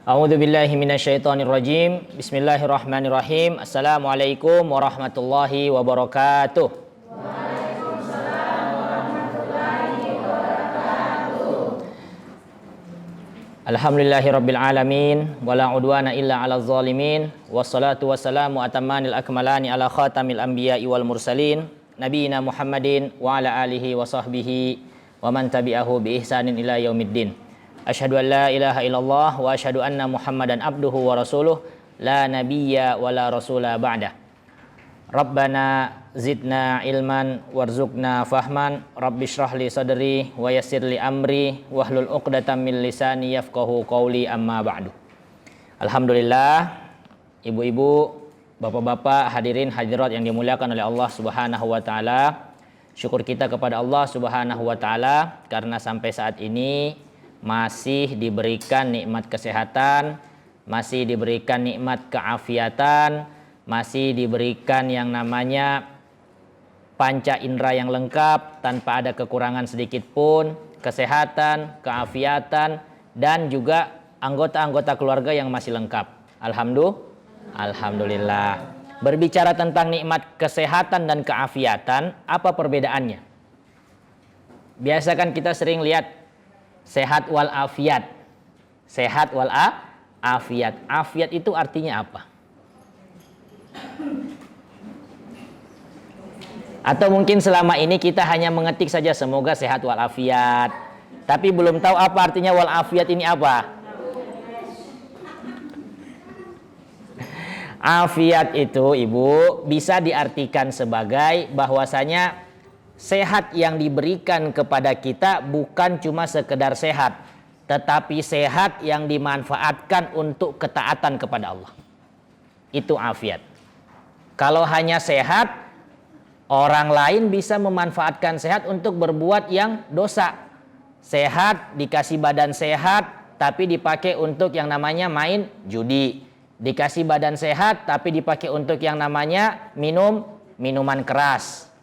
A'udzu billahi minasyaitonir rajim. Bismillahirrahmanirrahim. Assalamualaikum warahmatullahi wabarakatuh. Alhamdulillahirabbil alamin wala udwana illa 'alal zalimin wassalatu wassalamu atammanil akmalani ala khatamil anbiya'i wal mursalin nabiyina Muhammadin wa ala alihi wa sahbihi wa man tabi'ahu bi ihsanin ila yaumiddin. Asyhadu an la ilaha illallah wa asyhadu anna Muhammadan abduhu wa rasuluh la nabiyya wa la rasula ba'da. Rabbana zidna ilman warzuqna fahman rabbishrah li sadri wa yassir li amri wahlul 'uqdatam min lisani yafqahu qawli amma ba'du. Alhamdulillah, ibu-ibu, bapak-bapak, hadirin hadirat yang dimuliakan oleh Allah Subhanahu wa taala. Syukur kita kepada Allah Subhanahu wa taala karena sampai saat ini masih diberikan nikmat kesehatan, masih diberikan nikmat keafiatan, masih diberikan yang namanya panca indera yang lengkap tanpa ada kekurangan sedikit pun, kesehatan, keafiatan, dan juga anggota-anggota keluarga yang masih lengkap. Alhamdulillah. Berbicara tentang nikmat kesehatan dan keafiatan, apa perbedaannya? Biasa kan kita sering lihat sehat wal afiat. Sehat wal afiat. Afiat itu artinya apa? Atau mungkin selama ini kita hanya mengetik saja semoga sehat wal afiat, tapi belum tahu apa artinya wal afiat ini apa. Afiat itu, Ibu, bisa diartikan sebagai bahwasanya sehat yang diberikan kepada kita bukan cuma sekedar sehat, tetapi sehat yang dimanfaatkan untuk ketaatan kepada Allah. Itu afiat. Kalau hanya sehat, orang lain bisa memanfaatkan sehat untuk berbuat yang dosa. Sehat, dikasih badan sehat, tapi dipakai untuk yang namanya main judi. Dikasih badan sehat, tapi dipakai untuk yang namanya minuman keras.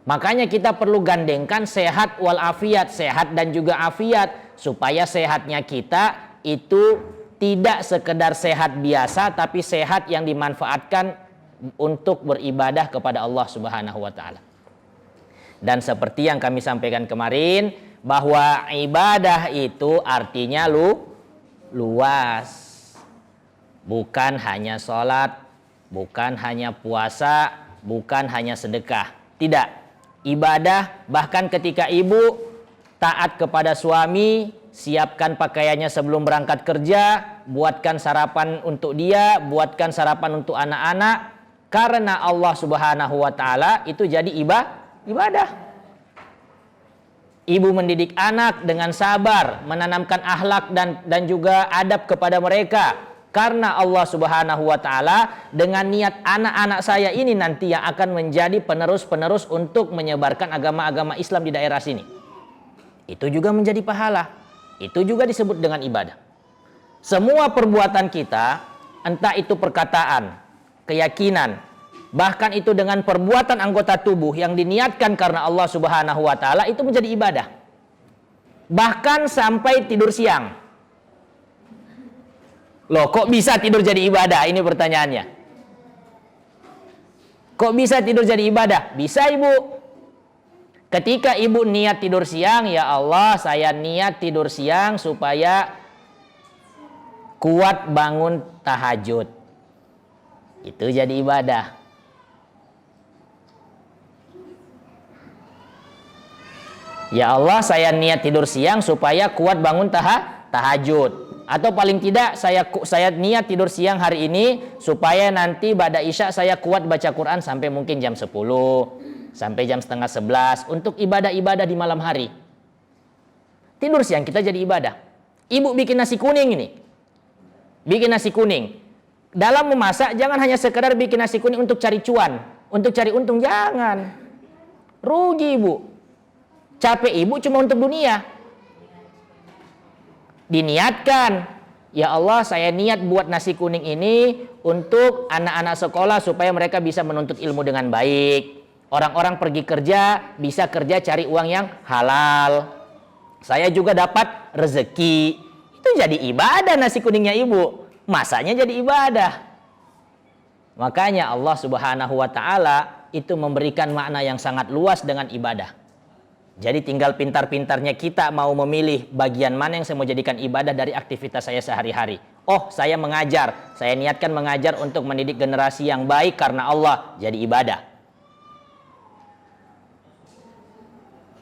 Makanya kita perlu gandengkan sehat wal afiat, sehat dan juga afiat, supaya sehatnya kita itu tidak sekedar sehat biasa, tapi sehat yang dimanfaatkan untuk beribadah kepada Allah Subhanahu wa taala. Dan seperti yang kami sampaikan kemarin, bahwa ibadah itu artinya luas. Bukan hanya sholat, bukan hanya puasa, bukan hanya sedekah. Tidak. Ibadah bahkan ketika ibu taat kepada suami, siapkan pakaiannya sebelum berangkat kerja, buatkan sarapan untuk dia, buatkan sarapan untuk anak-anak, karena Allah Subhanahu wa taala, itu jadi ibadah. Ibu mendidik anak dengan sabar, menanamkan akhlak dan juga adab kepada mereka, karena Allah Subhanahu wa taala, dengan niat anak-anak saya ini nanti yang akan menjadi penerus-penerus untuk menyebarkan agama-agama Islam di daerah sini. Itu juga menjadi pahala. Itu juga disebut dengan ibadah. Semua perbuatan kita, entah itu perkataan, keyakinan, bahkan itu dengan perbuatan anggota tubuh yang diniatkan karena Allah Subhanahu wa taala, itu menjadi ibadah. Bahkan sampai tidur siang. Loh, kok bisa tidur jadi ibadah? Ini pertanyaannya. Kok bisa tidur jadi ibadah? Bisa, Ibu. Ketika Ibu niat tidur siang, ya Allah, saya niat tidur siang supaya kuat bangun tahajud. Itu jadi ibadah. Ya Allah, saya niat tidur siang supaya kuat bangun tahajud. Atau paling tidak saya niat tidur siang hari ini supaya nanti ba'da isya saya kuat baca Quran sampai mungkin jam 10, sampai jam setengah 11 untuk ibadah-ibadah di malam hari. Tidur siang kita jadi ibadah. Ibu bikin nasi kuning ini. Bikin nasi kuning. Dalam memasak jangan hanya sekedar bikin nasi kuning untuk cari cuan, untuk cari untung, jangan. Rugi, Ibu. Capek Ibu cuma untuk dunia. Diniatkan, ya Allah, saya niat buat nasi kuning ini untuk anak-anak sekolah supaya mereka bisa menuntut ilmu dengan baik. Orang-orang pergi kerja bisa kerja cari uang yang halal. Saya juga dapat rezeki. Itu itu jadi ibadah nasi kuningnya ibu. Masaknya jadi ibadah. Makanya Allah Subhanahu wa taala itu memberikan makna yang sangat luas dengan ibadah. Jadi tinggal pintar-pintarnya kita mau memilih bagian mana yang saya mau jadikan ibadah dari aktivitas saya sehari-hari. Oh, saya mengajar, saya niatkan mengajar untuk mendidik generasi yang baik karena Allah, jadi ibadah.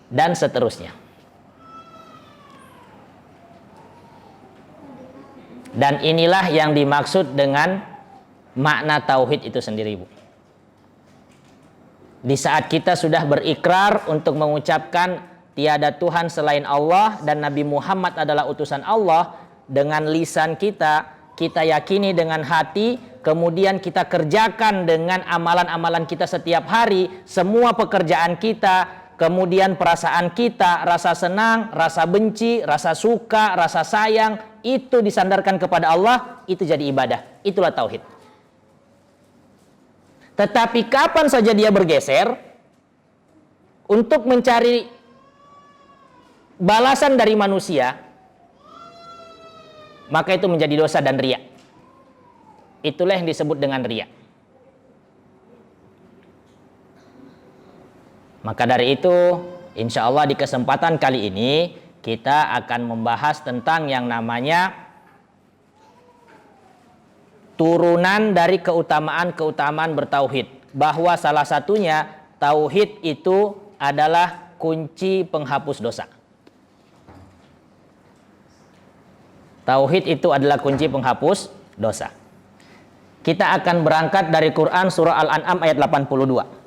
Dan seterusnya. Dan inilah yang dimaksud dengan makna tauhid itu sendiri, Bu. Di saat kita sudah berikrar untuk mengucapkan tiada Tuhan selain Allah dan Nabi Muhammad adalah utusan Allah, dengan lisan kita, kita yakini dengan hati, kemudian kita kerjakan dengan amalan-amalan kita setiap hari, semua pekerjaan kita, kemudian perasaan kita, rasa senang, rasa benci, rasa suka, rasa sayang, itu disandarkan kepada Allah, itu jadi ibadah. Itulah tauhid. Tetapi kapan saja dia bergeser untuk mencari balasan dari manusia, maka itu menjadi dosa dan riya. Itulah yang disebut dengan riya. Maka dari itu, insya Allah di kesempatan kali ini kita akan membahas tentang yang namanya turunan dari keutamaan-keutamaan bertauhid. Bahwa salah satunya tauhid itu adalah kunci penghapus dosa. Tauhid itu adalah kunci penghapus dosa. Kita akan berangkat dari Quran surah Al-An'am ayat 82.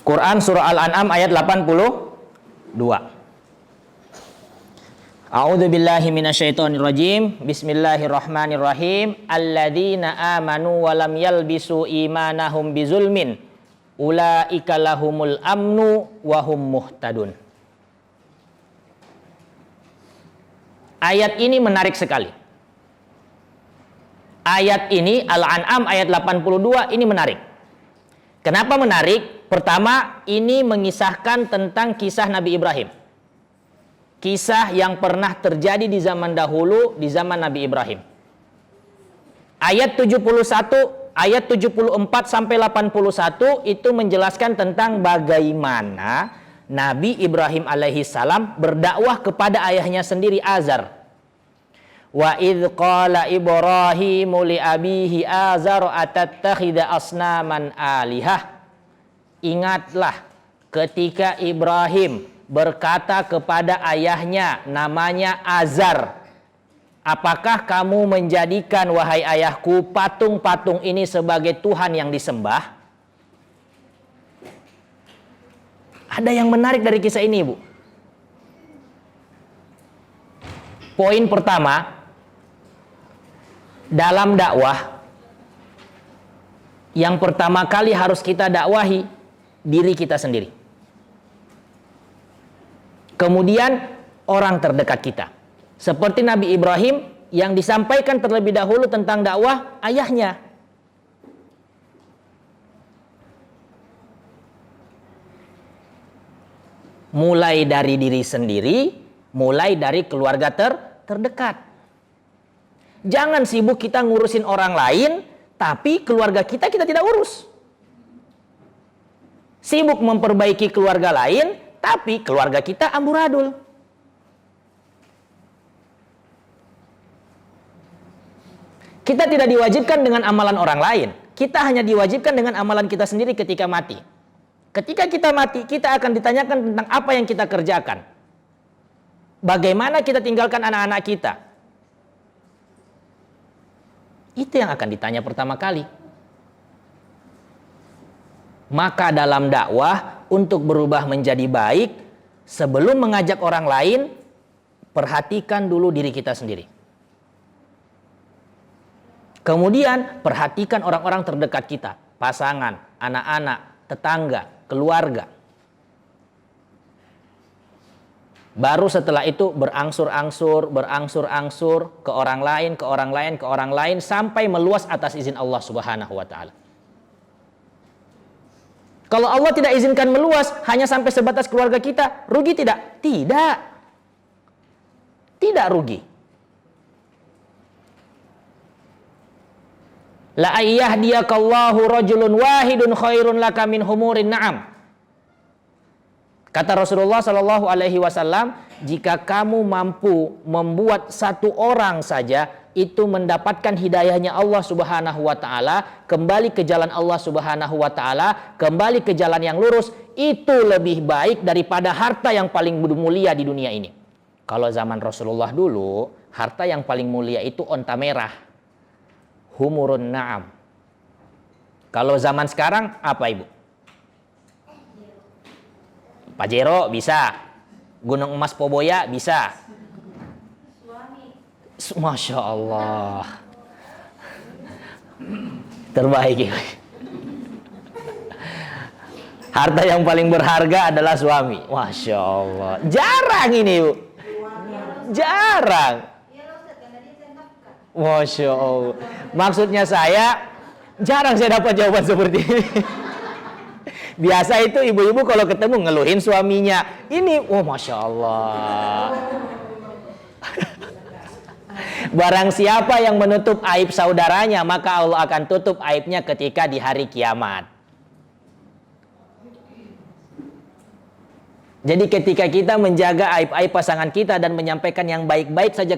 Quran surah Al-An'am ayat 82. A'udzu billahi minasyaitonir rajim. Bismillahirrahmanirrahim. Alladzina amanu wa lam yalbisu imanahum bizulmin ulaika lahumul amnu wa hum muhtadun. Ayat ini menarik sekali. Ayat ini Al-An'am ayat 82 ini menarik. Kenapa menarik? Pertama, ini mengisahkan tentang kisah Nabi Ibrahim. Kisah yang pernah terjadi di zaman dahulu, di zaman Nabi Ibrahim. Ayat 71, ayat 74 sampai 81 itu menjelaskan tentang bagaimana Nabi Ibrahim alaihissalam berdakwah kepada ayahnya sendiri Azar. Wa idh qala Ibrahimu li abihi Azar atattakhidha asnaman alihah. Ingatlah ketika Ibrahim berkata kepada ayahnya namanya Azar, apakah kamu menjadikan wahai ayahku patung-patung ini sebagai Tuhan yang disembah? Ada yang menarik dari kisah ini, Bu. Poin pertama, dalam dakwah yang pertama kali harus kita dakwahi diri kita sendiri. Kemudian orang terdekat kita. Seperti Nabi Ibrahim yang disampaikan terlebih dahulu tentang dakwah ayahnya. Mulai dari diri sendiri, mulai dari keluarga terdekat. Jangan sibuk kita ngurusin orang lain, tapi keluarga kita tidak urus. Sibuk memperbaiki keluarga lain, tapi keluarga kita amburadul. Kita tidak diwajibkan dengan amalan orang lain. Kita hanya diwajibkan dengan amalan kita sendiri ketika mati. Ketika kita mati, kita akan ditanyakan tentang apa yang kita kerjakan. Bagaimana kita tinggalkan anak-anak kita. Itu yang akan ditanya pertama kali. Maka dalam dakwah untuk berubah menjadi baik, sebelum mengajak orang lain, perhatikan dulu diri kita sendiri. Kemudian perhatikan orang-orang terdekat kita, pasangan, anak-anak, tetangga, keluarga. Baru setelah itu berangsur-angsur ke orang lain, ke orang lain, ke orang lain, sampai meluas atas izin Allah Subhanahu wa taala. Kalau Allah tidak izinkan meluas, hanya sampai sebatas keluarga kita, rugi tidak? Tidak. Tidak rugi. La ayyahdiyakallahu rajulun wahidun khairun laka min humurin na'am. Kata Rasulullah Shallallahu Alaihi Wasallam, jika kamu mampu membuat satu orang saja itu mendapatkan hidayahnya Allah Subhanahu Wa Taala, kembali ke jalan Allah Subhanahu Wa Taala, kembali ke jalan yang lurus, itu lebih baik daripada harta yang paling mulia di dunia ini. Kalau zaman Rasulullah dulu, harta yang paling mulia itu onta merah, humurun na'am. Kalau zaman sekarang apa ibu? Pajero bisa, Gunung Emas Poboya bisa. Masya Allah, terbaik ya. Harta yang paling berharga adalah suami. Masya Allah, jarang ini bu, jarang. Masya Allah, maksudnya saya jarang saya dapat jawaban seperti ini. Biasa itu ibu-ibu kalau ketemu ngeluhin suaminya. Ini, oh Masya Allah. Barang siapa yang menutup aib saudaranya, maka Allah akan tutup aibnya ketika di hari kiamat. Jadi ketika kita menjaga aib-aib pasangan kita dan menyampaikan yang baik-baik saja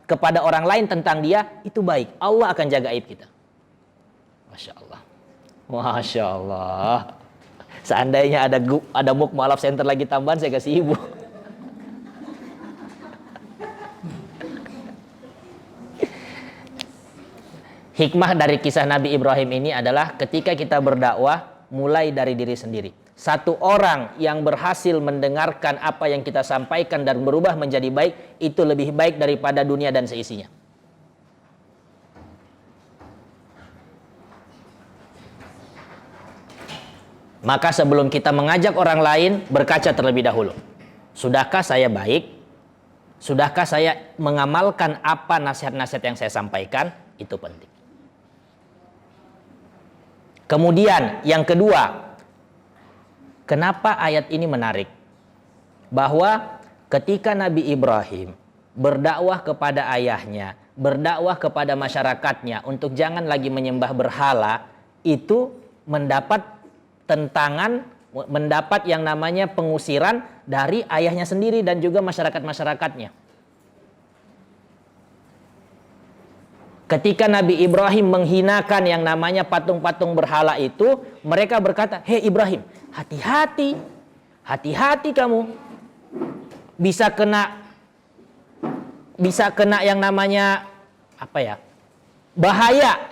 kepada orang lain tentang dia, itu baik. Allah akan jaga aib kita. Masya Allah. Masya Allah. Seandainya ada MUK Mu'alaf Center lagi tambahan, saya kasih ibu. Hikmah dari kisah Nabi Ibrahim ini adalah ketika kita berdakwah, mulai dari diri sendiri. Satu orang yang berhasil mendengarkan apa yang kita sampaikan dan berubah menjadi baik, itu lebih baik daripada dunia dan seisinya. Maka sebelum kita mengajak orang lain, berkaca terlebih dahulu. Sudahkah saya baik? Sudahkah saya mengamalkan apa nasihat-nasihat yang saya sampaikan? Itu penting. Kemudian yang kedua, kenapa ayat ini menarik? Bahwa ketika Nabi Ibrahim berdakwah kepada ayahnya, berdakwah kepada masyarakatnya untuk jangan lagi menyembah berhala, itu mendapat tentangan, mendapat yang namanya pengusiran dari ayahnya sendiri dan juga masyarakat-masyarakatnya. Ketika Nabi Ibrahim menghinakan yang namanya patung-patung berhala itu, mereka berkata, "Hei Ibrahim, hati-hati, hati-hati kamu. Bisa kena yang namanya apa ya? Bahaya."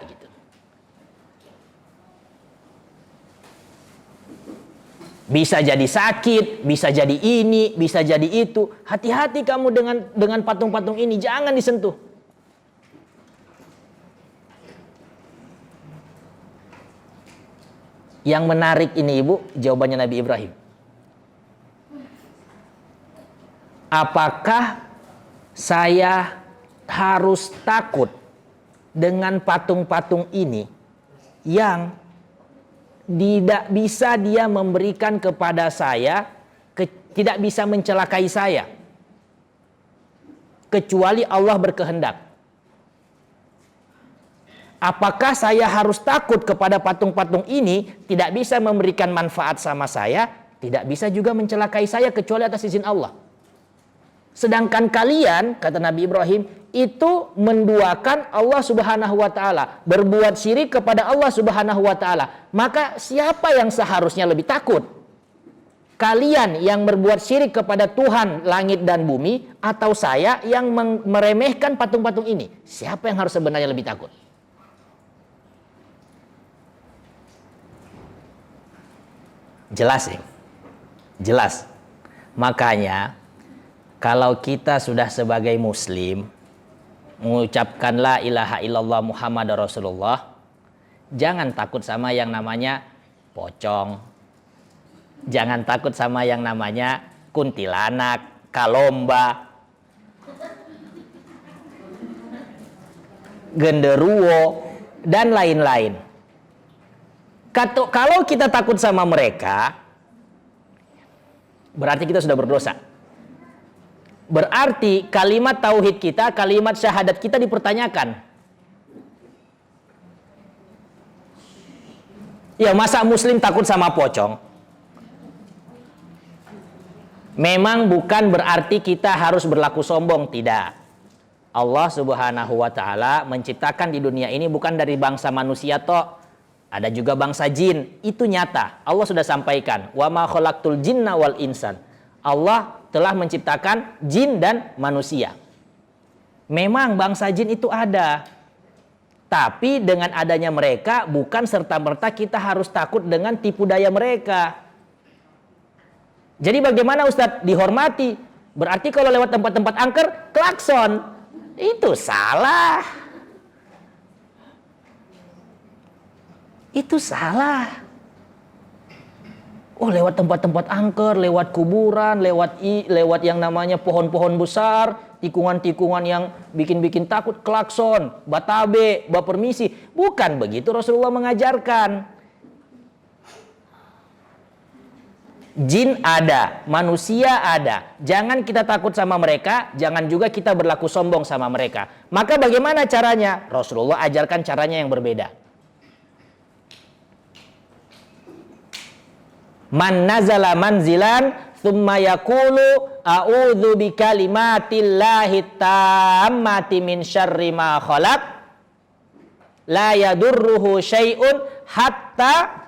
Bisa jadi sakit, bisa jadi ini, bisa jadi itu. Hati-hati kamu dengan patung-patung ini, jangan disentuh. Yang menarik ini ibu, jawabannya Nabi Ibrahim. Apakah saya harus takut dengan patung-patung ini yang tidak bisa dia memberikan kepada saya, tidak bisa mencelakai saya, kecuali Allah berkehendak. Apakah saya harus takut kepada patung-patung ini, tidak bisa memberikan manfaat sama saya, tidak bisa juga mencelakai saya kecuali atas izin Allah. Sedangkan kalian, kata Nabi Ibrahim, itu menduakan Allah Subhanahu wa taala, berbuat syirik kepada Allah Subhanahu wa taala. Maka siapa yang seharusnya lebih takut? Kalian yang berbuat syirik kepada Tuhan langit dan bumi, atau saya yang meremehkan patung-patung ini? Siapa yang harus sebenarnya lebih takut? Jelas ya? Jelas. Makanya kalau kita sudah sebagai muslim mengucapkan la ilaha illallah Muhammad Rasulullah, jangan takut sama yang namanya pocong, jangan takut sama yang namanya kuntilanak, kalomba, genderuwo, dan lain-lain. Kalau kita takut sama mereka, berarti kita sudah berdosa. Berarti kalimat tauhid kita, kalimat syahadat kita dipertanyakan. Ya, masa muslim takut sama pocong? Memang bukan berarti kita harus berlaku sombong, tidak. Allah Subhanahu wa taala menciptakan di dunia ini bukan dari bangsa manusia toh. Ada juga bangsa jin, itu nyata. Allah sudah sampaikan, wa ma khalaqtul jinna wal insan. Allah telah menciptakan jin dan manusia. Memang bangsa jin itu ada. Tapi dengan adanya mereka bukan serta-merta kita harus takut dengan tipu daya mereka. Jadi bagaimana Ustadz? Dihormati. Berarti kalau lewat tempat-tempat angker, klakson. Itu salah. Itu salah. Oh, lewat tempat-tempat angker, lewat kuburan, lewat yang namanya pohon-pohon besar, tikungan-tikungan yang bikin-bikin takut, klakson, batabe, permisi. Bukan begitu Rasulullah mengajarkan. Jin ada, manusia ada. Jangan kita takut sama mereka, jangan juga kita berlaku sombong sama mereka. Maka bagaimana caranya? Rasulullah ajarkan caranya yang berbeda. Man nazala manzilan thumma yaqulu a'udzu bikalimatillahi tammati min syarri ma khalaq la yadurruhu syai'un hatta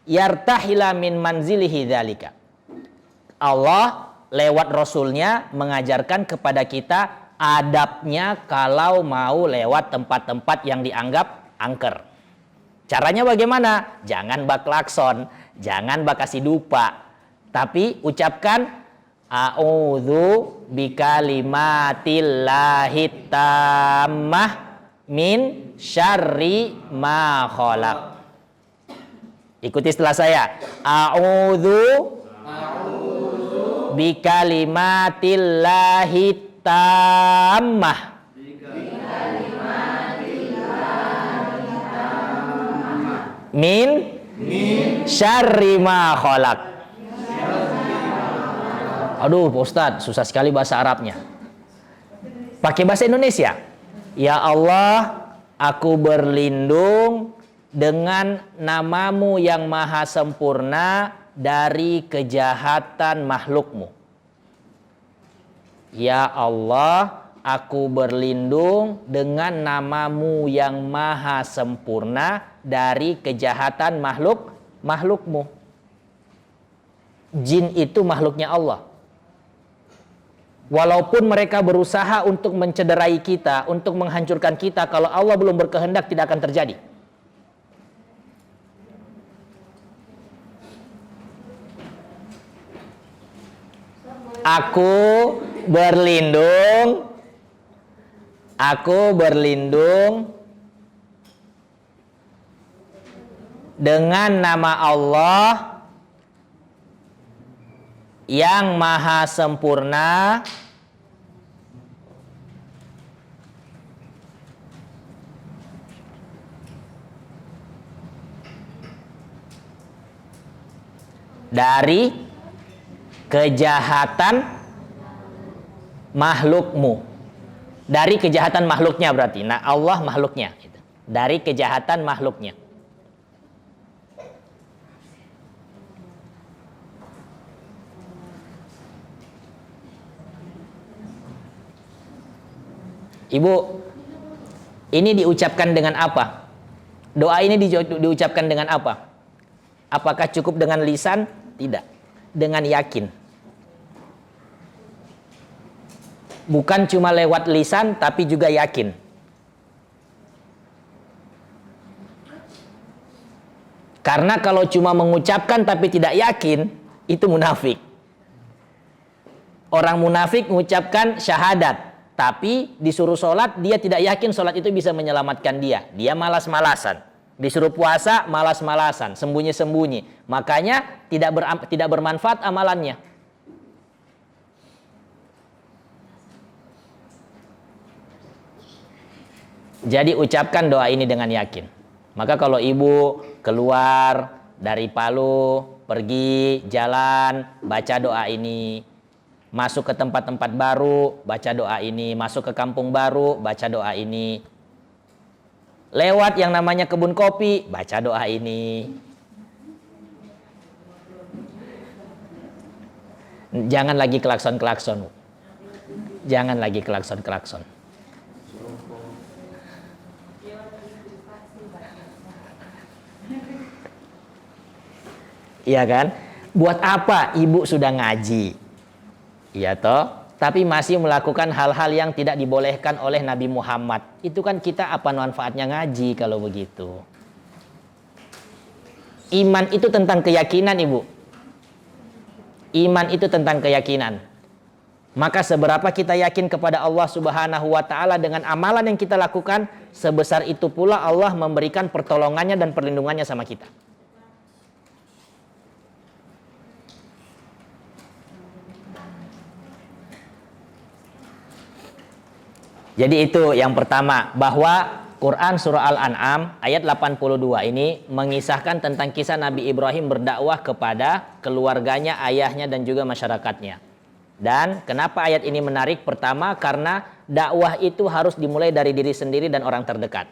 yartahila min manzilihi dzalika. Allah lewat Rasulnya mengajarkan kepada kita adabnya kalau mau lewat tempat-tempat yang dianggap angker. Caranya bagaimana? Jangan baklakson, jangan bakasi dupa, tapi ucapkan a'udzu bikalimatillahi tammah min syarri ma khalaq. Ikuti setelah saya. A'udzu bikalimatillahi tammah min syarri ma khalaq. Aduh, Pak Ustadz, susah sekali bahasa Arabnya. Pakai bahasa Indonesia. Ya Allah, aku berlindung dengan namamu yang maha sempurna dari kejahatan makhlukmu. Ya Allah, aku berlindung dengan namamu yang maha sempurna dari kejahatan makhlukmu. Jin itu makhluknya Allah. Walaupun mereka berusaha untuk mencederai kita, untuk menghancurkan kita, kalau Allah belum berkehendak tidak akan terjadi. Aku berlindung dengan nama Allah yang maha sempurna dari kejahatan makhlukmu. Dari kejahatan makhluknya berarti. Nah, Allah makhluknya. Dari kejahatan makhluknya. Ibu, ini diucapkan dengan apa? Doa ini diucapkan dengan apa? Apakah cukup dengan lisan? Tidak. Dengan yakin. Bukan cuma lewat lisan, tapi juga yakin. Karena kalau cuma mengucapkan tapi tidak yakin, itu munafik. Orang munafik mengucapkan syahadat, tapi disuruh sholat, dia tidak yakin sholat itu bisa menyelamatkan dia. Dia malas-malasan. Disuruh puasa, malas-malasan, sembunyi-sembunyi. Makanya tidak bermanfaat amalannya. Jadi ucapkan doa ini dengan yakin. Maka kalau ibu keluar dari Palu, pergi jalan, baca doa ini. Masuk ke tempat-tempat baru, baca doa ini. Masuk ke kampung baru, baca doa ini. Lewat yang namanya kebun kopi, baca doa ini. Jangan lagi klakson-klakson. Jangan lagi klakson-klakson. Iya kan? Buat apa ibu sudah ngaji? Iya toh? Tapi masih melakukan hal-hal yang tidak dibolehkan oleh Nabi Muhammad. Itu kan kita apa manfaatnya ngaji kalau begitu? Iman itu tentang keyakinan, ibu. Iman itu tentang keyakinan. Maka seberapa kita yakin kepada Allah Subhanahu wa taala dengan amalan yang kita lakukan, sebesar itu pula Allah memberikan pertolongannya dan perlindungannya sama kita. Jadi itu yang pertama, bahwa Quran surah Al-An'am ayat 82 ini mengisahkan tentang kisah Nabi Ibrahim berdakwah kepada keluarganya, ayahnya dan juga masyarakatnya. Dan kenapa ayat ini menarik? Pertama, karena dakwah itu harus dimulai dari diri sendiri dan orang terdekat.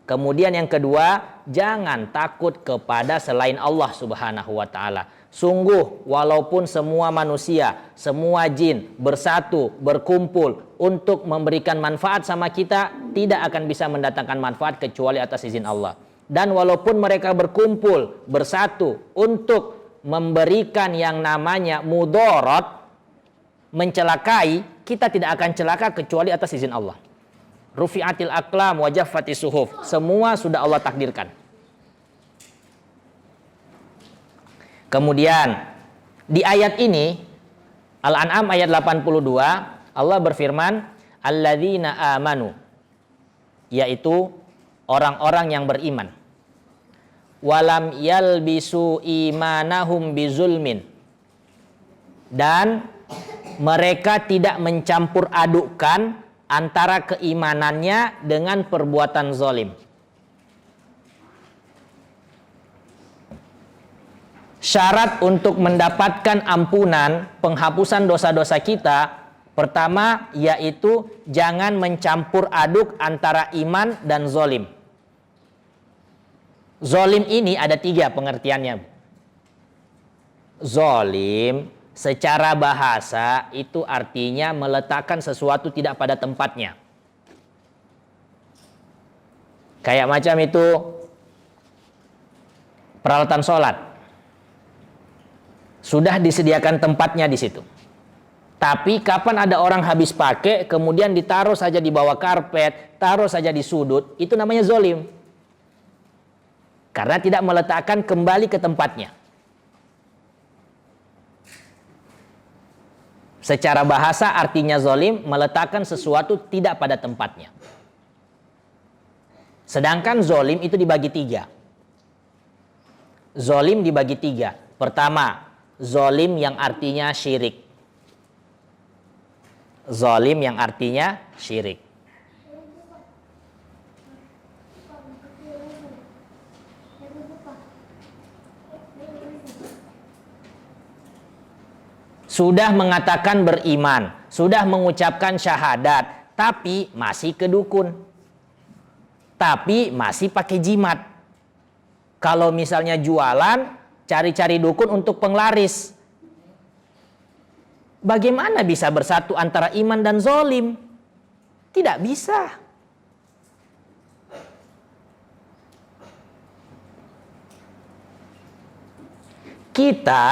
Kemudian yang kedua, jangan takut kepada selain Allah Subhanahu wa taala. Sungguh walaupun semua manusia, semua jin bersatu, berkumpul untuk memberikan manfaat sama kita, tidak akan bisa mendatangkan manfaat kecuali atas izin Allah. Dan walaupun mereka berkumpul, bersatu untuk memberikan yang namanya mudarat, mencelakai, kita tidak akan celaka kecuali atas izin Allah. Rufi'atil aqlam wa jaffatis suhuf. Semua sudah Allah takdirkan. Kemudian di ayat ini Al-An'am ayat 82 Allah berfirman alladzina amanu, yaitu orang-orang yang beriman, walam yalbisu imanahum bizulmin, dan mereka tidak mencampur adukkan antara keimanannya dengan perbuatan zalim. Syarat untuk mendapatkan ampunan, penghapusan dosa-dosa kita, pertama yaitu jangan mencampur aduk antara iman dan zalim. Zalim ini ada 3 pengertiannya. Zalim secara bahasa itu artinya meletakkan sesuatu tidak pada tempatnya. Kayak macam itu peralatan sholat. Sudah disediakan tempatnya di situ. Tapi kapan ada orang habis pakai, kemudian ditaruh saja di bawah karpet, taruh saja di sudut, itu namanya zalim. Karena tidak meletakkan kembali ke tempatnya. Secara bahasa artinya zalim, meletakkan sesuatu tidak pada tempatnya. Sedangkan zalim itu dibagi 3. Zalim dibagi 3. Pertama, zalim yang artinya syirik. Zalim yang artinya syirik. Sudah mengatakan beriman, sudah mengucapkan syahadat, tapi masih kedukun. Tapi masih pakai jimat. Kalau misalnya jualan, cari-cari dukun untuk penglaris. Bagaimana bisa bersatu antara iman dan zalim? Tidak bisa. Kita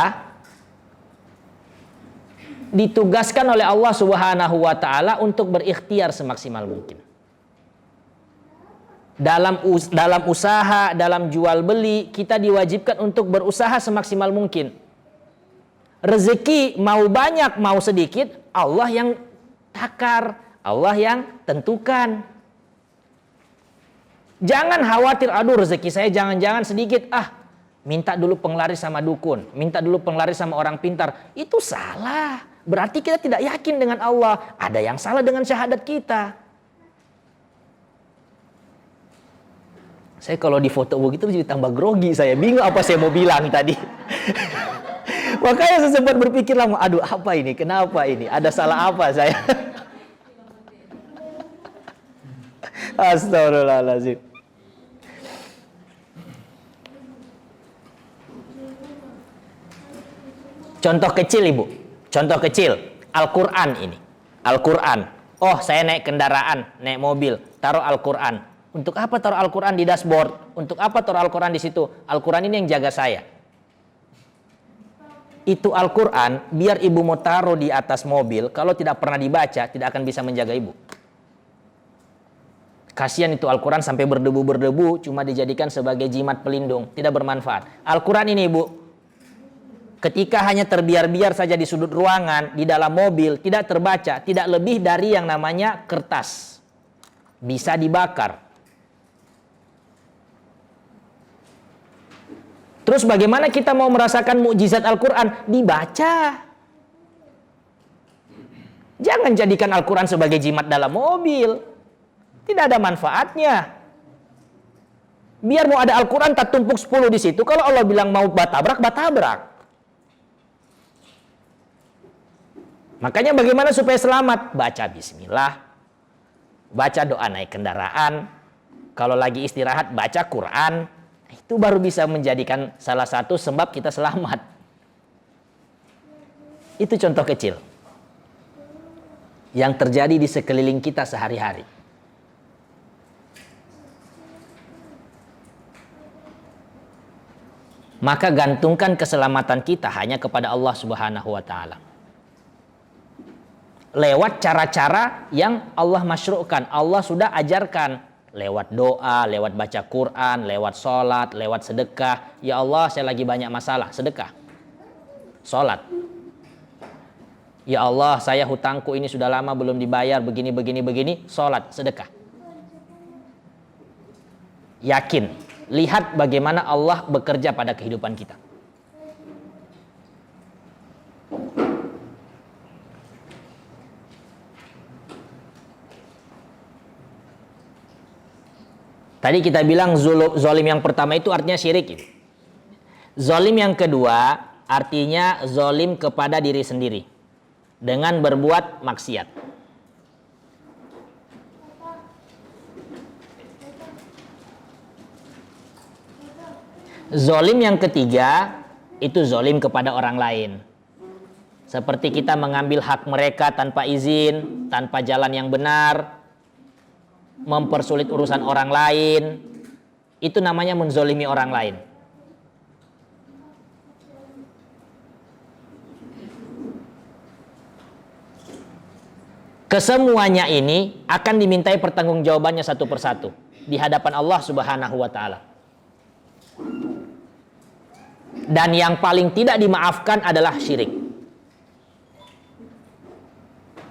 ditugaskan oleh Allah Subhanahu wa taala untuk berikhtiar semaksimal mungkin. Dalam usaha, dalam jual beli, kita diwajibkan untuk berusaha semaksimal mungkin. Rezeki mau banyak, mau sedikit, Allah yang takar, Allah yang tentukan. Jangan khawatir, aduh rezeki saya jangan-jangan sedikit, minta dulu penglaris sama dukun, minta dulu penglaris sama orang pintar. Itu salah. Berarti kita tidak yakin dengan Allah. Ada yang salah dengan syahadat kita. Saya kalau di foto begitu jadi tambah grogi, saya bingung apa saya mau bilang tadi. Makanya saya sempat berpikir lama, aduh apa ini, kenapa ini, ada salah apa saya? Astagfirullahaladzim. Contoh kecil Ibu, contoh kecil, Al-Quran ini. Al-Quran, oh saya naik kendaraan, naik mobil, taruh Al-Quran. Untuk apa taruh Al-Quran di dashboard? Untuk apa taruh Al-Quran di situ? Al-Quran ini yang jaga saya. Itu Al-Quran, biar ibu mau taruh di atas mobil, kalau tidak pernah dibaca, tidak akan bisa menjaga ibu. Kasihan itu Al-Quran sampai berdebu-berdebu, cuma dijadikan sebagai jimat pelindung, tidak bermanfaat. Al-Quran ini ibu, ketika hanya terbiar-biar saja di sudut ruangan, di dalam mobil, tidak terbaca, tidak lebih dari yang namanya kertas. Bisa dibakar. Terus bagaimana kita mau merasakan mukjizat Al-Quran? Dibaca. Jangan jadikan Al-Quran sebagai jimat dalam mobil. Tidak ada manfaatnya. Biar mau ada Al-Quran tak tumpuk 10 di situ. Kalau Allah bilang mau batabrak, batabrak. Makanya bagaimana supaya selamat? Baca bismillah. Baca doa naik kendaraan. Kalau lagi istirahat, baca Quran. Itu baru bisa menjadikan salah satu sebab kita selamat. Itu contoh kecil yang terjadi di sekeliling kita sehari-hari. Maka gantungkan keselamatan kita hanya kepada Allah Subhanahu wa taala. Lewat cara-cara yang Allah masyru'kan, Allah sudah ajarkan. Lewat doa, lewat baca Quran, lewat sholat, lewat sedekah. Ya Allah, saya lagi banyak masalah, sedekah. Sholat. Ya Allah, saya hutangku ini sudah lama belum dibayar, begini, sholat, sedekah. Yakin, lihat bagaimana Allah bekerja pada kehidupan kita. Tadi kita bilang zolim yang pertama itu artinya syirik. Zolim yang kedua artinya zolim kepada diri sendiri dengan berbuat maksiat. Zolim yang ketiga itu zolim kepada orang lain. Seperti kita mengambil hak mereka tanpa izin, tanpa jalan yang benar, mempersulit urusan orang lain, itu namanya menzolimi orang lain. Kesemuanya ini akan dimintai pertanggungjawabannya satu persatu di hadapan Allah Subhanahu wa taala. Dan yang paling tidak dimaafkan adalah syirik.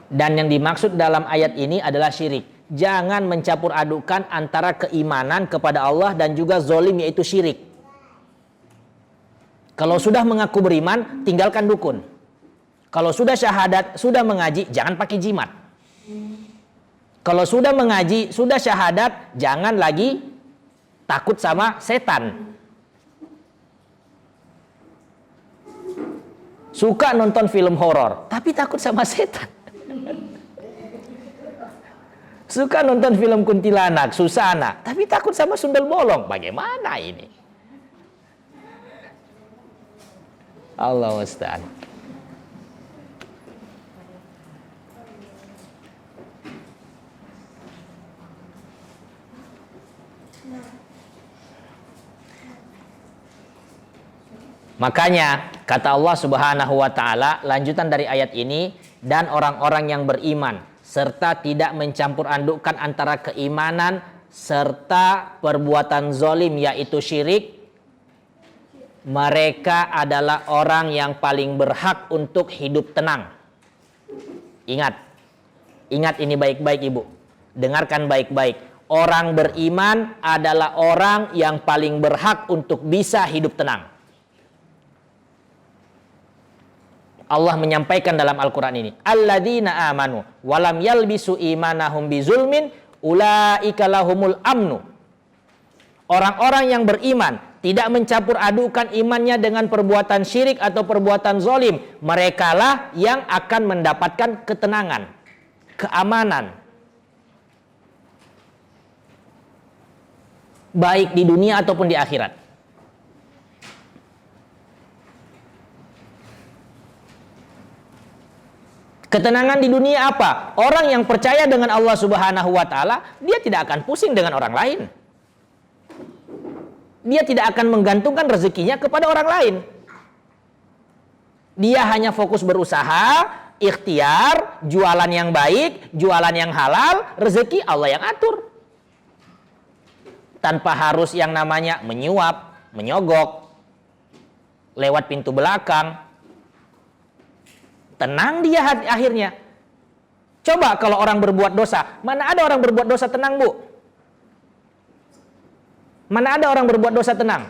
Dan yang dimaksud dalam ayat ini adalah syirik. Jangan mencampur adukan antara keimanan kepada Allah dan juga zolim, yaitu syirik. Kalau sudah mengaku beriman, tinggalkan dukun. Kalau sudah syahadat, sudah mengaji, jangan pakai jimat. Kalau sudah mengaji, sudah syahadat, jangan lagi takut sama setan. Suka nonton film horor, tapi takut sama setan. Suka nonton film kuntilanak, Susana, tapi takut sama sundel bolong. Bagaimana ini? Allah musta'an. Makanya kata Allah Subhanahu wa taala lanjutan dari ayat ini, dan orang-orang yang beriman serta tidak mencampur adukkan antara keimanan serta perbuatan zalim yaitu syirik, mereka adalah orang yang paling berhak untuk hidup tenang. Ingat ini baik-baik Ibu. Dengarkan baik-baik. Orang beriman adalah orang yang paling berhak untuk bisa hidup tenang. Allah menyampaikan dalam Al-Quran ini, alladzina amanu walam yalbisu imanahum bizulmin ulaika lahumul amnu. Orang-orang yang beriman tidak mencampur adukan imannya dengan perbuatan syirik atau perbuatan zolim. Merekalah yang akan mendapatkan ketenangan, keamanan, baik di dunia ataupun di akhirat. Ketenangan di dunia apa? Orang yang percaya dengan Allah Subhanahu wa taala, dia tidak akan pusing dengan orang lain. Dia tidak akan menggantungkan rezekinya kepada orang lain. Dia hanya fokus berusaha, ikhtiar, jualan yang baik, jualan yang halal, rezeki Allah yang atur. Tanpa harus yang namanya menyuap, menyogok, lewat pintu belakang. Tenang dia akhirnya. Coba kalau orang berbuat dosa, mana ada orang berbuat dosa tenang, Bu? Mana ada orang berbuat dosa tenang?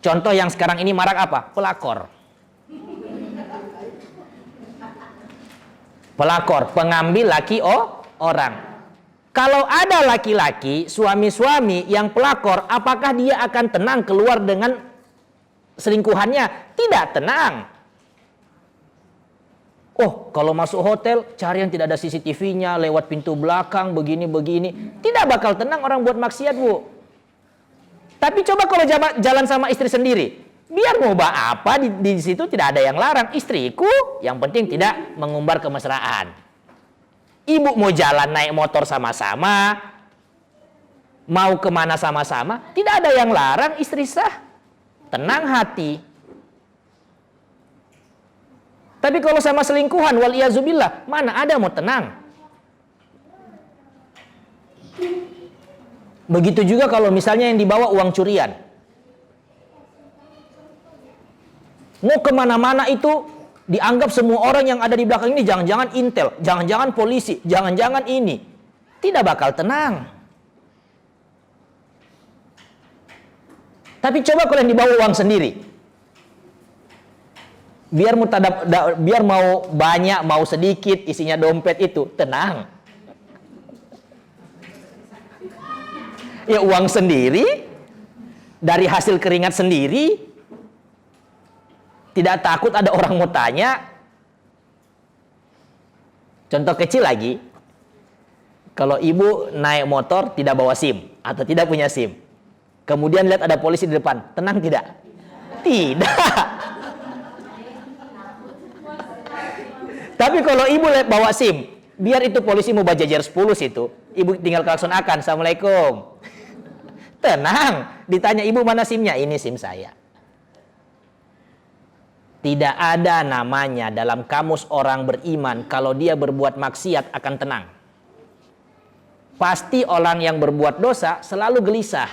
Contoh yang sekarang ini marak apa? Pelakor. Pelakor, pengambil laki orang. Kalau ada laki-laki, suami-suami yang pelakor, apakah dia akan tenang keluar dengan selingkuhannya? Tidak tenang. Oh, kalau masuk hotel, cari yang tidak ada CCTV-nya, lewat pintu belakang, begini-begini. Tidak bakal tenang orang buat maksiat, Bu. Tapi coba kalau jalan sama istri sendiri. Biar mau apa, di situ tidak ada yang larang. Istriku, yang penting tidak mengumbar kemesraan. Ibu mau jalan naik motor sama-sama, mau kemana sama-sama, tidak ada yang larang, istri sah. Tenang hati. Tapi kalau sama selingkuhan, waliyazubillah, mana ada mau tenang. Begitu juga kalau misalnya yang dibawa uang curian. Mau kemana-mana itu dianggap semua orang yang ada di belakang ini jangan-jangan intel, jangan-jangan polisi, jangan-jangan ini. Tidak bakal tenang. Tapi coba kalau yang dibawa uang sendiri. Biar mau banyak, mau sedikit, isinya dompet itu, tenang. Ya uang sendiri, dari hasil keringat sendiri, tidak takut ada orang mau tanya. Contoh kecil lagi, kalau ibu naik motor tidak bawa SIM atau tidak punya SIM, kemudian lihat ada polisi di depan, tenang tidak? Tidak. Tapi kalau ibu bawa SIM, biar itu polisi mau bajajar 10 situ, ibu tinggal klakson akan, Assalamualaikum. Tenang, ditanya ibu mana SIM-nya? Ini SIM saya. Tidak ada namanya dalam kamus orang beriman kalau dia berbuat maksiat akan tenang. Pasti orang yang berbuat dosa selalu gelisah.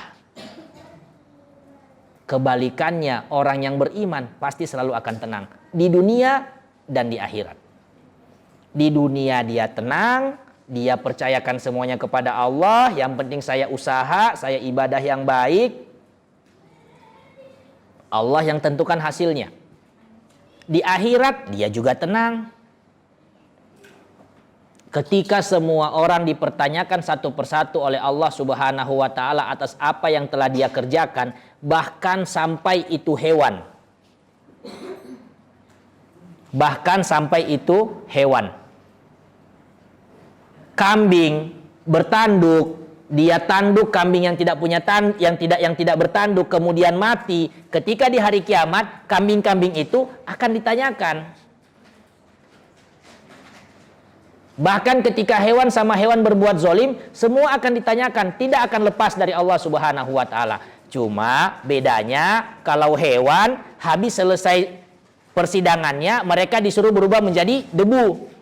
Kebalikannya, orang yang beriman pasti selalu akan tenang. Di dunia dan di akhirat. Di dunia dia tenang, dia percayakan semuanya kepada Allah, yang penting saya usaha, saya ibadah yang baik. Allah yang tentukan hasilnya. Di akhirat dia juga tenang. Ketika semua orang dipertanyakan satu persatu oleh Allah Subhanahu wa taala atas apa yang telah dia kerjakan, bahkan sampai itu hewan. Bahkan sampai itu hewan. Kambing bertanduk, dia tanduk kambing yang tidak punya yang tidak bertanduk kemudian mati. Ketika di hari kiamat, kambing-kambing itu akan ditanyakan. Bahkan ketika hewan sama hewan berbuat zolim, semua akan ditanyakan, tidak akan lepas dari Allah Subhanahu wa taala. Cuma bedanya kalau hewan habis selesai persidangannya, mereka disuruh berubah menjadi debu.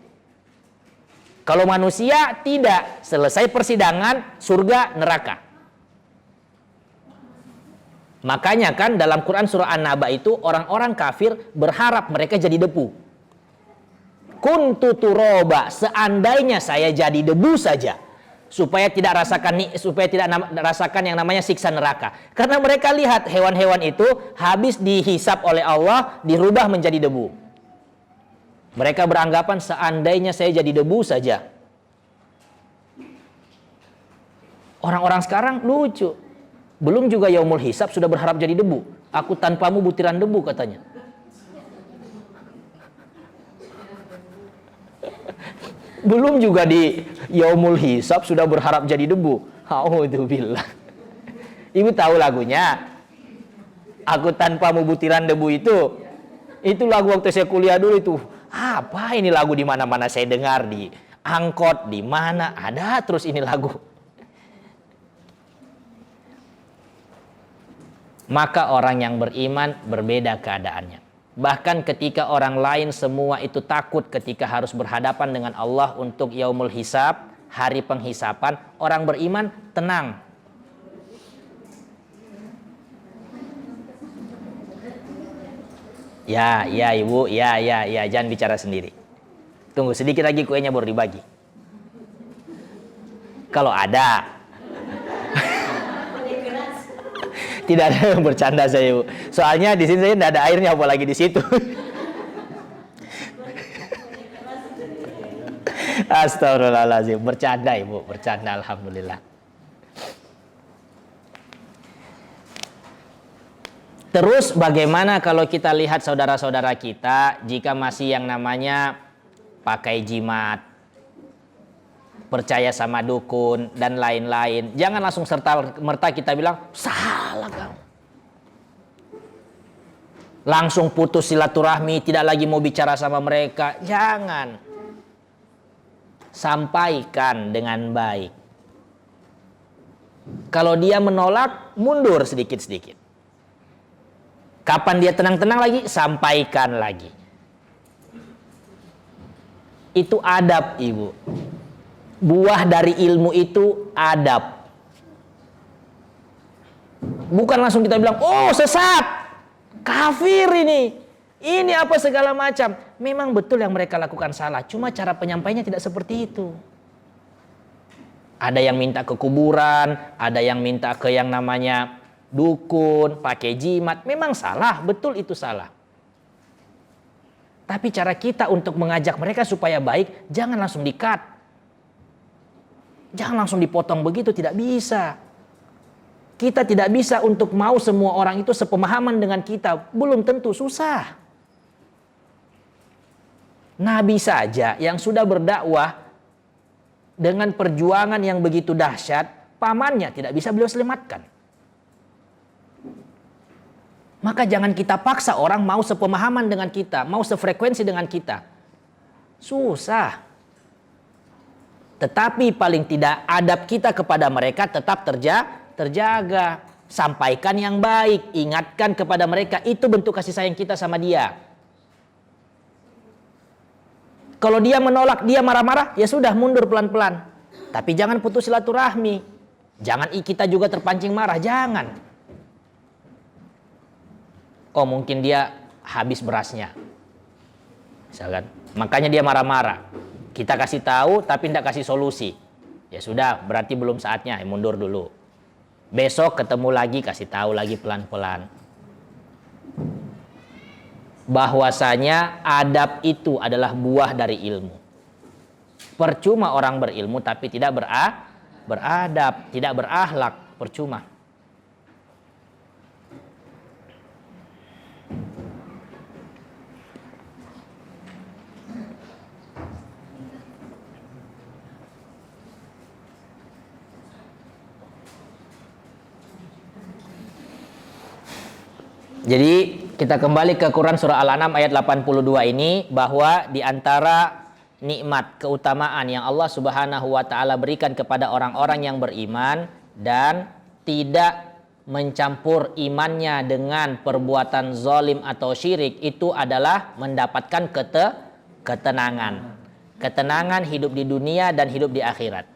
Kalau manusia tidak, selesai persidangan, surga, neraka. Makanya kan dalam Quran surah An-Naba itu orang-orang kafir berharap mereka jadi debu. Kuntu turoba, seandainya saya jadi debu saja, supaya tidak rasakan yang namanya siksa neraka. Karena mereka lihat hewan-hewan itu habis dihisap oleh Allah, dirubah menjadi debu. Mereka beranggapan seandainya saya jadi debu saja. Orang-orang sekarang lucu. Belum juga yaumul hisab sudah berharap jadi debu. Aku tanpamu butiran debu katanya. Belum juga di yaumul hisab sudah berharap jadi debu. A'udzubillah. Ibu tahu lagunya? Aku tanpamu butiran debu itu. Itu lagu waktu saya kuliah dulu itu. Apa ini lagu, di mana-mana saya dengar, di angkot, di mana ada terus ini lagu. Maka orang yang beriman berbeda keadaannya. Bahkan ketika orang lain semua itu takut ketika harus berhadapan dengan Allah untuk yaumul hisab, hari penghisapan, orang beriman tenang. Ya ibu, ya, jangan bicara sendiri. Tunggu sedikit lagi kuenya baru dibagi. Kalau ada. Tidak ada yang bercanda saya, ibu. Soalnya di sini saya tidak ada airnya, apalagi di situ. Astagfirullahaladzim, bercanda ibu, bercanda, alhamdulillah. Terus bagaimana kalau kita lihat saudara-saudara kita jika masih yang namanya pakai jimat, percaya sama dukun dan lain-lain. Jangan langsung serta-merta kita bilang salah kamu. Langsung putus silaturahmi, tidak lagi mau bicara sama mereka. Jangan. Sampaikan dengan baik. Kalau dia menolak, mundur sedikit-sedikit. Kapan dia tenang-tenang lagi, sampaikan lagi. Itu adab, ibu. Buah dari ilmu itu adab. Bukan langsung kita bilang, oh sesat, kafir ini apa segala macam. Memang betul yang mereka lakukan salah, cuma cara penyampainya tidak seperti itu. Ada yang minta ke kuburan, ada yang minta ke yang namanya dukun, pakai jimat. Memang salah, betul itu salah. Tapi cara kita untuk mengajak mereka supaya baik, jangan langsung di-cut. Jangan langsung dipotong begitu, tidak bisa. Kita tidak bisa untuk mau semua orang itu sepemahaman dengan kita. Belum tentu, susah. Nabi saja yang sudah berdakwah dengan perjuangan yang begitu dahsyat, pamannya tidak bisa beliau selamatkan. Maka jangan kita paksa orang mau sepemahaman dengan kita, mau sefrekuensi dengan kita. Susah. Tetapi paling tidak adab kita kepada mereka tetap terjaga. Sampaikan yang baik, ingatkan kepada mereka, itu bentuk kasih sayang kita sama dia. Kalau dia menolak, dia marah-marah, ya sudah mundur pelan-pelan. Tapi jangan putus silaturahmi. Jangan kita juga terpancing marah, jangan. Oh mungkin dia habis berasnya, misalkan, makanya dia marah-marah. Kita kasih tahu tapi tidak kasih solusi. Ya sudah, berarti belum saatnya, mundur dulu. Besok ketemu lagi, kasih tahu lagi pelan-pelan. Bahwasanya adab itu adalah buah dari ilmu. Percuma orang berilmu tapi tidak beradab, tidak berakhlak, percuma. Jadi kita kembali ke Quran surah Al-An'am ayat 82 ini, bahwa di antara nikmat keutamaan yang Allah Subhanahu wa taala berikan kepada orang-orang yang beriman dan tidak mencampur imannya dengan perbuatan zalim atau syirik, itu adalah mendapatkan ketenangan. Ketenangan hidup di dunia dan hidup di akhirat.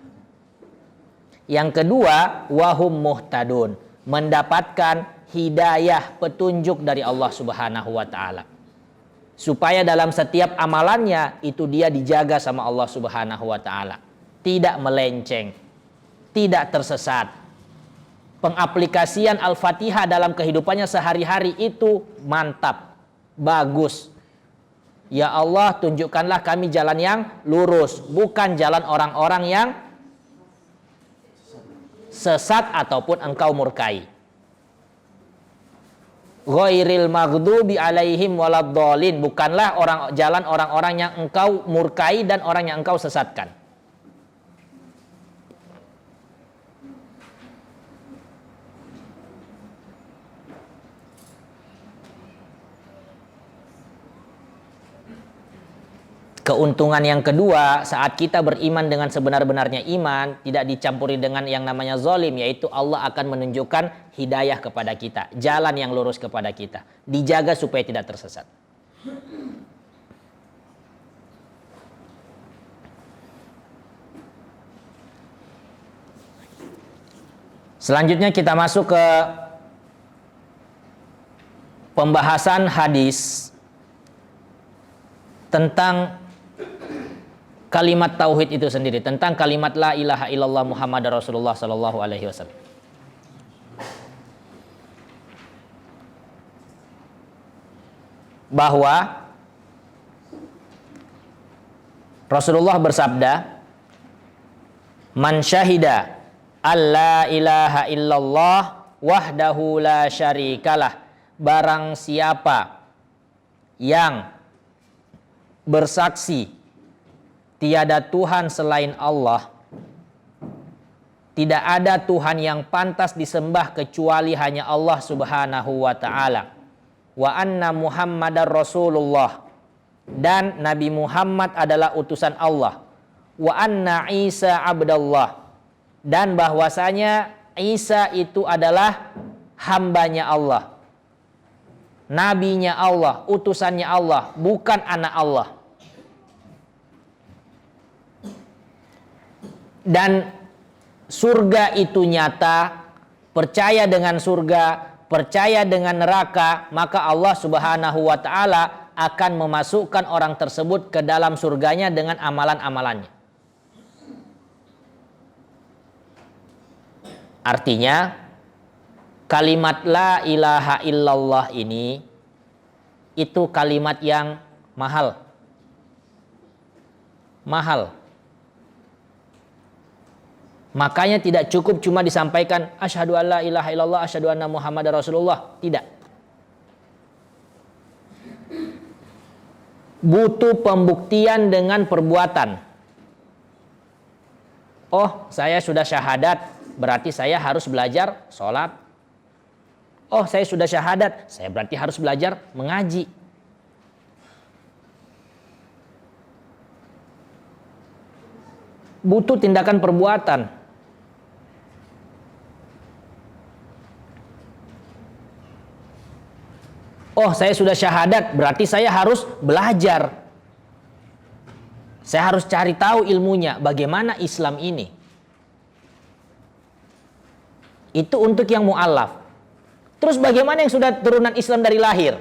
Yang kedua, wahum muhtadun, mendapatkan hidayah, petunjuk dari Allah Subhanahu wa taala. Supaya dalam setiap amalannya itu dia dijaga sama Allah Subhanahu wa taala. Tidak melenceng, tidak tersesat. Pengaplikasian Al-Fatihah dalam kehidupannya sehari-hari itu mantap, bagus. Ya Allah, tunjukkanlah kami jalan yang lurus, bukan jalan orang-orang yang sesat ataupun engkau murkai. Ghairil maghdubi alaihim waladdallin, bukanlah jalan orang-orang yang engkau murkai dan orang yang engkau sesatkan. Keuntungan yang kedua saat kita beriman dengan sebenar-benarnya iman, tidak dicampuri dengan yang namanya zalim, yaitu Allah akan menunjukkan hidayah kepada kita, jalan yang lurus kepada kita, dijaga supaya tidak tersesat. Selanjutnya kita masuk ke pembahasan hadis tentang kalimat tauhid itu sendiri, tentang kalimat la ilaha illallah Muhammadar Rasulullah sallallahu alaihi wasallam. Bahwa Rasulullah bersabda, "Man syahida alla ilaha illallah wahdahu la syarikalah." Barang siapa yang bersaksi tiada Tuhan selain Allah, tidak ada Tuhan yang pantas disembah kecuali hanya Allah Subhanahu wa ta'ala, wa anna Muhammadar Rasulullah, dan Nabi Muhammad adalah utusan Allah, wa anna Isa abdallah, dan bahwasanya Isa itu adalah hambanya Allah, nabinya Allah, utusannya Allah, bukan anak Allah. Dan surga itu nyata, percaya dengan surga, percaya dengan neraka, maka Allah Subhanahu wa ta'ala akan memasukkan orang tersebut ke dalam surganya dengan amalan-amalannya. Artinya, kalimat la ilaha illallah ini itu kalimat yang mahal. Mahal. Makanya tidak cukup cuma disampaikan asyhadu alla ilaha illallah, asyhadu anna Muhammadar Rasulullah. Tidak. Butuh pembuktian dengan perbuatan. Oh, saya sudah syahadat, berarti saya harus belajar sholat. Oh, saya sudah syahadat, saya berarti harus belajar mengaji. Butuh tindakan perbuatan. Oh, saya sudah syahadat, berarti saya harus belajar. Saya harus cari tahu ilmunya, bagaimana Islam ini. Itu untuk yang mu'alaf. Terus bagaimana yang sudah turunan Islam dari lahir?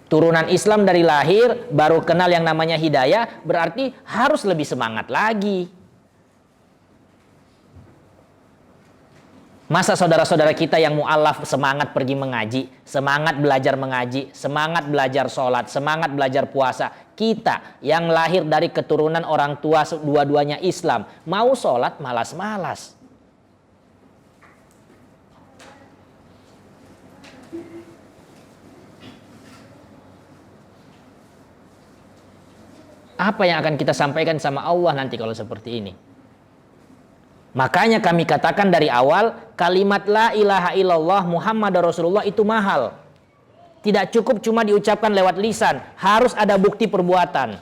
Turunan Islam dari lahir, baru kenal yang namanya hidayah, berarti harus lebih semangat lagi. Masa saudara-saudara kita yang mu'alaf semangat pergi mengaji, semangat belajar mengaji, semangat belajar sholat, semangat belajar puasa. Kita yang lahir dari keturunan orang tua dua-duanya Islam, mau sholat malas-malas. Apa yang akan kita sampaikan sama Allah nanti kalau seperti ini? Makanya kami katakan dari awal, kalimat la ilaha illallah Muhammadar Rasulullah itu mahal. Tidak cukup cuma diucapkan lewat lisan, harus ada bukti perbuatan.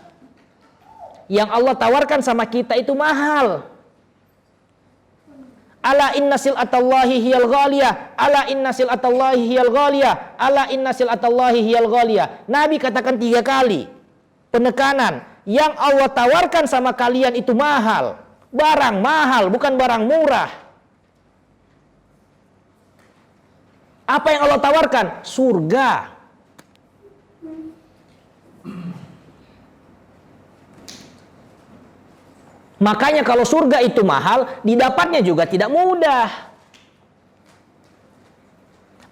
Yang Allah tawarkan sama kita itu mahal. Ala inna sil'atallahi hiyal ghaliyah, ala inna sil'atallahi hiyal ghaliyah, ala inna sil'atallahi hiyal ghaliyah. Nabi katakan 3 kali penekanan, yang Allah tawarkan sama kalian itu mahal. Barang mahal, bukan barang murah. Apa yang Allah tawarkan? Surga. Makanya kalau surga itu mahal, didapatnya juga tidak mudah.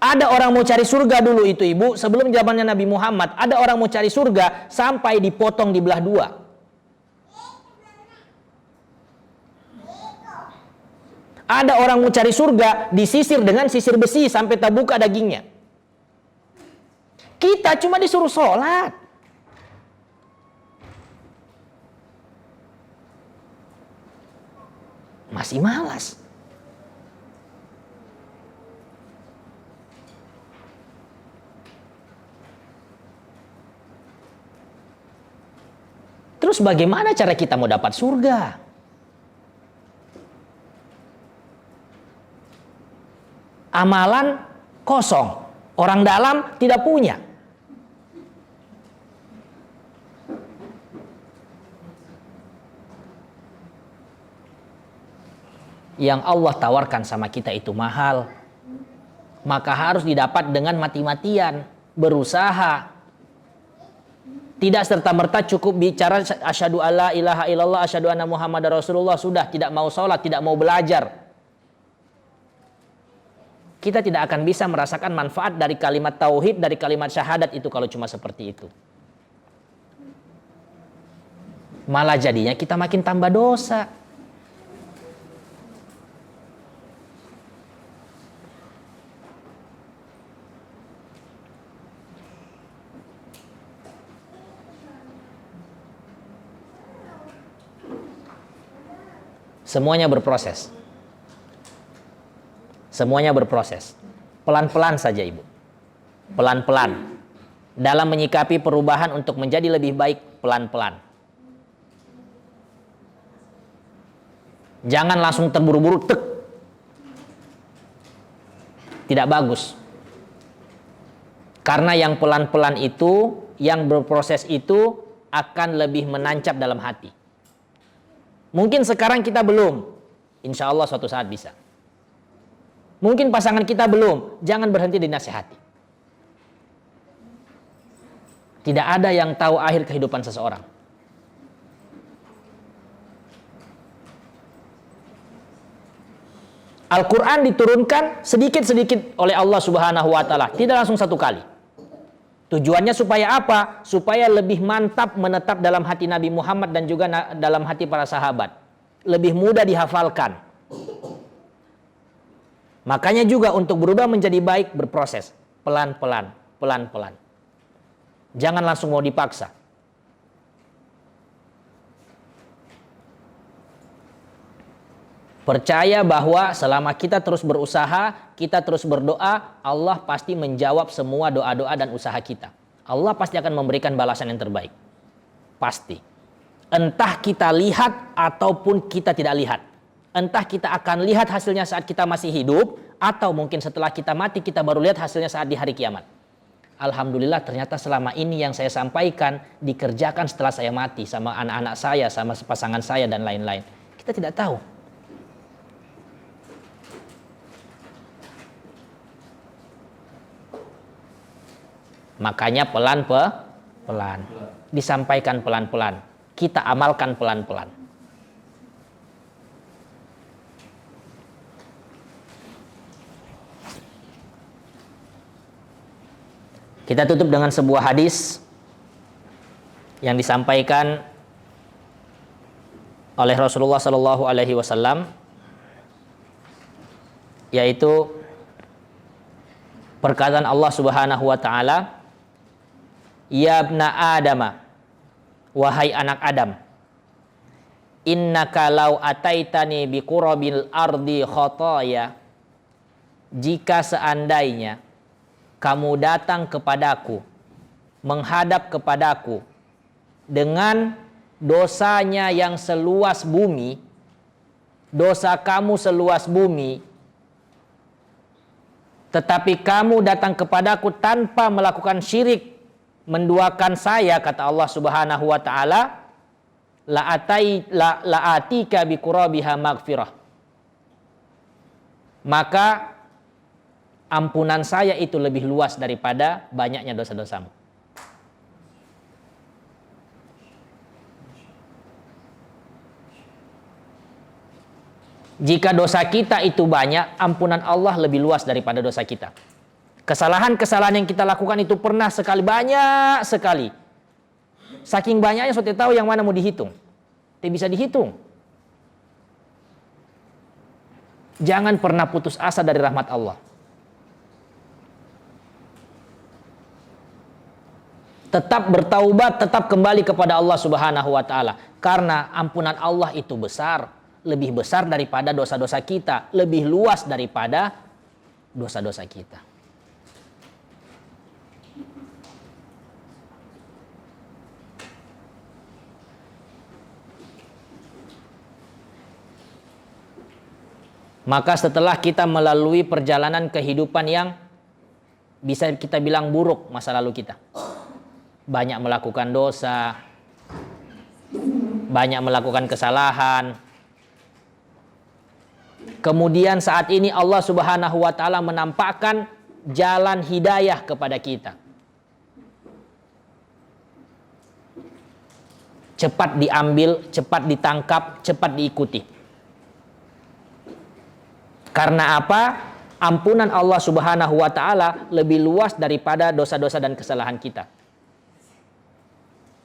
Ada orang mau cari surga dulu itu ibu, sebelum zamannya Nabi Muhammad, ada orang mau cari surga sampai dipotong di belah 2. Ada orang mau cari surga, disisir dengan sisir besi sampai terbuka dagingnya. Kita cuma disuruh sholat. Masih malas. Terus bagaimana cara kita mau dapat surga? Amalan kosong, orang dalam tidak punya. Yang Allah tawarkan sama kita itu mahal, maka harus didapat dengan mati-matian, berusaha. Tidak serta-merta cukup bicara asyhadu alla ilaha illallah, asyhadu anna muhammadar rasulullah, sudah tidak mau sholat, tidak mau belajar. Kita tidak akan bisa merasakan manfaat dari kalimat tauhid, dari kalimat syahadat itu kalau cuma seperti itu. Malah jadinya kita makin tambah dosa. Semuanya berproses. Semuanya berproses. Pelan-pelan saja ibu. Pelan-pelan. Dalam menyikapi perubahan untuk menjadi lebih baik, pelan-pelan. Jangan langsung terburu-buru, tek. Tidak bagus. Karena yang pelan-pelan itu, yang berproses itu akan lebih menancap dalam hati. Mungkin sekarang kita belum, insya Allah suatu saat bisa. Mungkin pasangan kita belum, jangan berhenti dinasihati. Tidak ada yang tahu akhir kehidupan seseorang. Al-Quran diturunkan sedikit-sedikit oleh Allah Subhanahu wa Ta'ala, tidak langsung satu kali. Tujuannya supaya apa? Supaya lebih mantap menetap dalam hati Nabi Muhammad dan juga dalam hati para sahabat. Lebih mudah dihafalkan. Makanya juga untuk berubah menjadi baik berproses. Pelan-pelan, pelan-pelan. Jangan langsung mau dipaksa. Percaya bahwa selama kita terus berusaha, kita terus berdoa, Allah pasti menjawab semua doa-doa dan usaha kita. Allah pasti akan memberikan balasan yang terbaik. Pasti. Entah kita lihat ataupun kita tidak lihat. Entah kita akan lihat hasilnya saat kita masih hidup, atau mungkin setelah kita mati kita baru lihat hasilnya saat di hari kiamat. Alhamdulillah ternyata selama ini yang saya sampaikan dikerjakan setelah saya mati sama anak-anak saya, sama pasangan saya dan lain-lain. Kita tidak tahu. Makanya pelan-pelan. Disampaikan pelan-pelan. Kita amalkan pelan-pelan. Kita tutup dengan sebuah hadis yang disampaikan oleh Rasulullah Sallallahu Alaihi Wasallam, yaitu perkataan Allah Subhanahu Wa Taala, Ya ibna Adama, wahai anak Adam, innaka law ataitani biqurabil ardi khataya, jika seandainya kamu datang kepadaku, menghadap kepadaku dengan dosanya yang seluas bumi, dosa kamu seluas bumi, tetapi kamu datang kepadaku tanpa melakukan syirik, menduakan saya, kata Allah Subhanahu wa Ta'ala, la atika biqurabiha maghfirah, maka ampunan saya itu lebih luas daripada banyaknya dosa-dosamu. Jika dosa kita itu banyak, ampunan Allah lebih luas daripada dosa kita. Kesalahan-kesalahan yang kita lakukan itu pernah sekali, banyak sekali. Saking banyaknya saya tahu yang mana mau dihitung. Tidak bisa dihitung. Jangan pernah putus asa dari rahmat Allah. Tetap bertaubat, tetap kembali kepada Allah Subhanahu wa taala. Karena ampunan Allah itu besar, lebih besar daripada dosa-dosa kita, lebih luas daripada dosa-dosa kita. Maka setelah kita melalui perjalanan kehidupan yang bisa kita bilang buruk masa lalu kita, banyak melakukan dosa, banyak melakukan kesalahan, kemudian saat ini Allah Subhanahu wa taala menampakkan jalan hidayah kepada kita. Cepat diambil, cepat ditangkap, cepat diikuti. Karena apa? Ampunan Allah Subhanahu wa taala lebih luas daripada dosa-dosa dan kesalahan kita.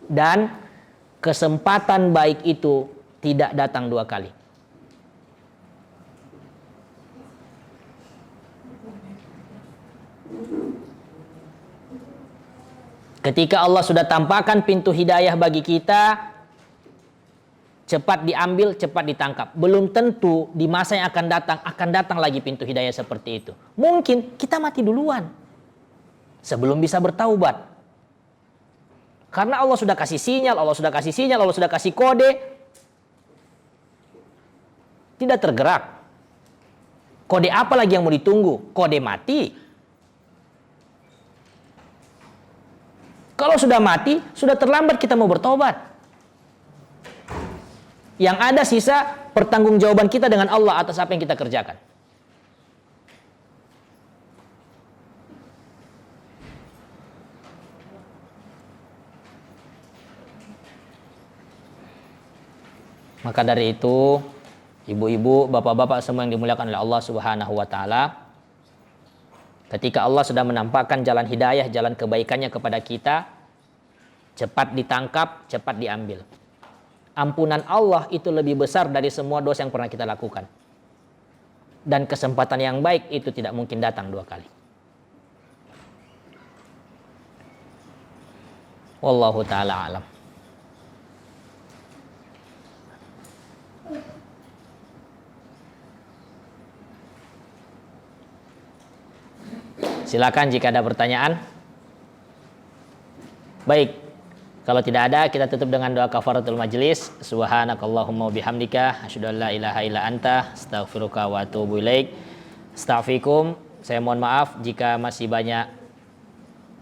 Dan kesempatan baik itu tidak datang dua kali. Ketika Allah sudah tampakkan pintu hidayah bagi kita, cepat diambil, cepat ditangkap. Belum tentu di masa yang akan datang lagi pintu hidayah seperti itu. Mungkin kita mati duluan sebelum bisa bertaubat. Karena Allah sudah kasih sinyal, Allah sudah kasih kode. Tidak tergerak. Kode apa lagi yang mau ditunggu? Kode mati. Kalau sudah mati, sudah terlambat kita mau bertobat. Yang ada sisa pertanggungjawaban kita dengan Allah atas apa yang kita kerjakan. Maka dari itu, ibu-ibu, bapak-bapak semua yang dimuliakan oleh Allah Subhanahu wa taala, ketika Allah sudah menampakkan jalan hidayah, jalan kebaikannya kepada kita, cepat ditangkap, cepat diambil. Ampunan Allah itu lebih besar dari semua dosa yang pernah kita lakukan. Dan kesempatan yang baik itu tidak mungkin datang dua kali. Wallahu ta'ala alam. Silakan jika ada pertanyaan. Baik. Kalau tidak ada, kita tutup dengan doa kafaratul majlis. Subhanakallahumma bihamdika asyhadu an la ilaha illa anta astaghfiruka wa atubu ilaik. Astaghfirukum. Saya mohon maaf jika masih banyak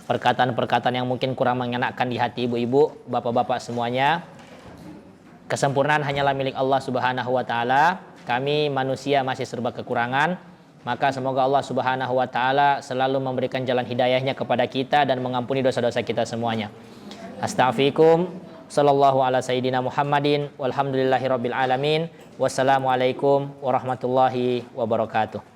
perkataan-perkataan yang mungkin kurang mengenakan di hati ibu-ibu, bapak-bapak semuanya. Kesempurnaan hanyalah milik Allah Subhanahu wa taala. Kami manusia masih serba kekurangan. Maka semoga Allah Subhanahu wa taala selalu memberikan jalan hidayahnya kepada kita dan mengampuni dosa-dosa kita semuanya. Astaghfirukum. Sallallahu ala sayyidina Muhammadin walhamdulillahi rabbil alamin. Wassalamualaikum warahmatullahi wabarakatuh.